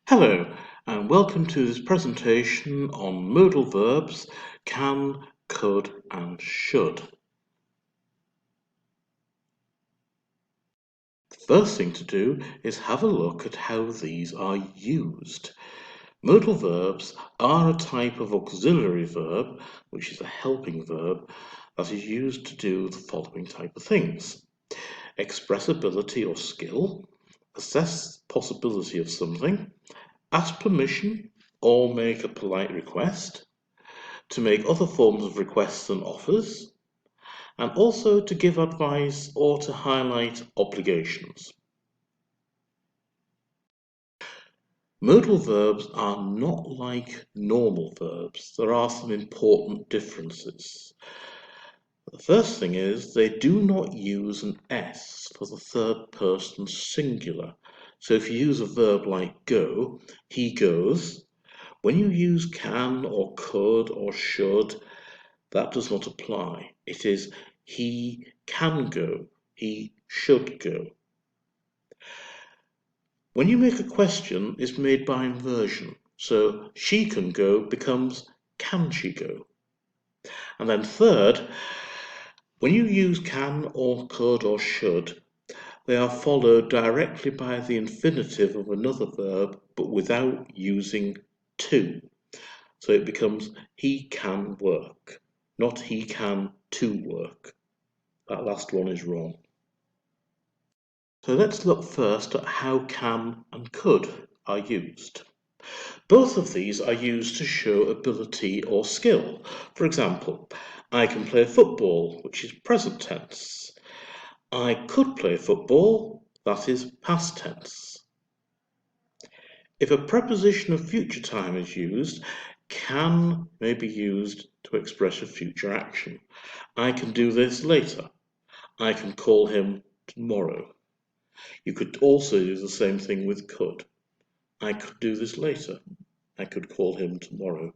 Hello, and welcome to this presentation on modal verbs can, could, and should. The first thing to do is have a look at how these are used. Modal verbs are a type of auxiliary verb, which is a helping verb, that is used to do the following type of things: express ability or skill, assess possibility of something, ask permission or make a polite request, to make other forms of requests and offers, and also to give advice or to highlight obligations. Modal verbs are not like normal verbs. There are some important differences. The first thing is they do not use an S for the third person singular. So if you use a verb like go, he goes. When you use can or could or should, that does not apply. It is he can go, he should go. When you make a question, it's made by inversion. So she can go becomes can she go? And then third, when you use can or could or should, they are followed directly by the infinitive of another verb, but without using to. So it becomes he can work, not he can to work. That last one is wrong. So let's look first at how can and could are used. Both of these are used to show ability or skill. For example, I can play football, which is present tense. I could play football, that is past tense. If a preposition of future time is used, can may be used to express a future action. I can do this later. I can call him tomorrow. You could also do the same thing with could. I could do this later. I could call him tomorrow.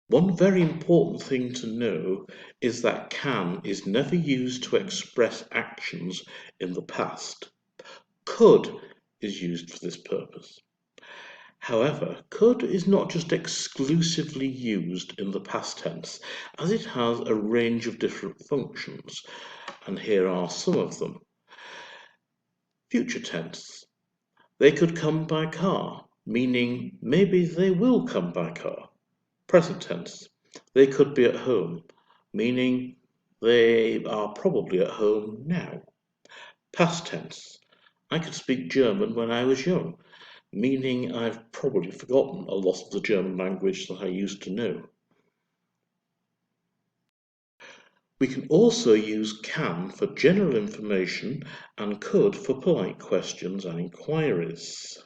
One very important thing to know is that can is never used to express actions in the past. Could is used for this purpose. However, could is not just exclusively used in the past tense, as it has a range of different functions, and here are some of them. Future tense. They could come by car, meaning maybe they will come by car. Present tense. They could be at home, meaning they are probably at home now. Past tense. I could speak German when I was young, meaning I've probably forgotten a lot of the German language that I used to know. We can also use can for general information and could for polite questions and inquiries.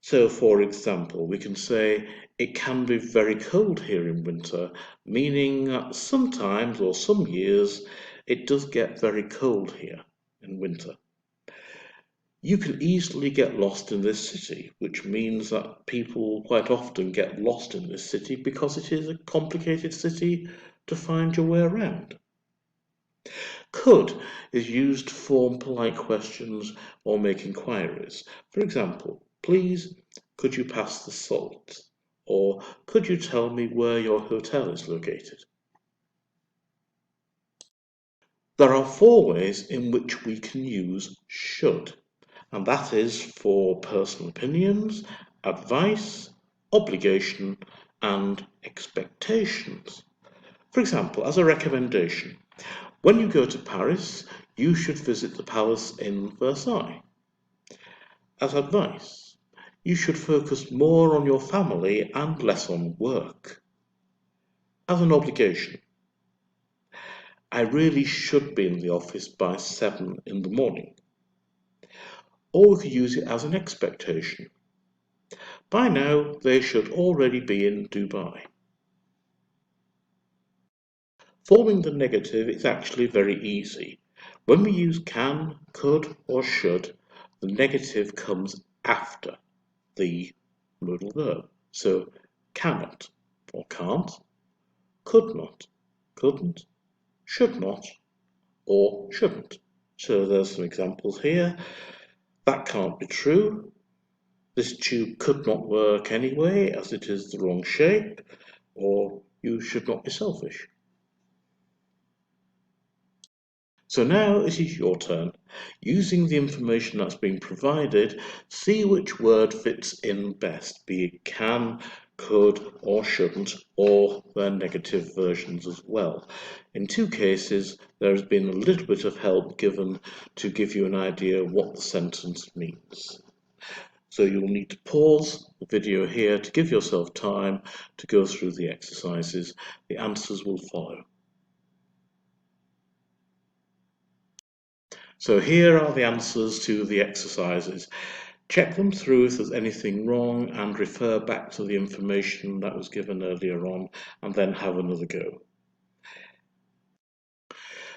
So, for example, we can say it can be very cold here in winter, meaning that sometimes or some years it does get very cold here in winter. You can easily get lost in this city, which means that people quite often get lost in this city because it is a complicated city to find your way around. Could is used to form polite questions or make inquiries. For example, please, could you pass the salt? Or could you tell me where your hotel is located? There are 4 ways in which we can use should, and that is for personal opinions, advice, obligation, and expectations. For example, as a recommendation, when you go to Paris, you should visit the palace in Versailles. As advice, you should focus more on your family and less on work. As an obligation, I really should be in the office by 7 in the morning. Or we could use it as an expectation. By now, they should already be in Dubai. Forming the negative is actually very easy. When we use can, could, or should, the negative comes after the modal verb. So cannot or can't, could not, couldn't, should not, or shouldn't. So there's some examples here. That can't be true. This tube could not work anyway, as it is the wrong shape, or you should not be selfish. So now it is your turn. Using the information that's been provided, see which word fits in best, be it can, could, or shouldn't, or their negative versions as well. In two cases, there has been a little bit of help given to give you an idea what the sentence means. So you'll need to pause the video here to give yourself time to go through the exercises. The answers will follow. So here are the answers to the exercises. Check them through if there's anything wrong and refer back to the information that was given earlier on, and then have another go.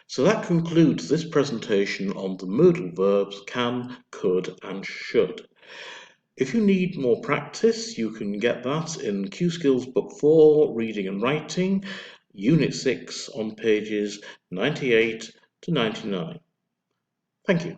So that concludes this presentation on the modal verbs can, could and should. If you need more practice, you can get that in Q Skills Book 4, Reading and Writing, Unit 6 on pages 98 to 99. Thank you.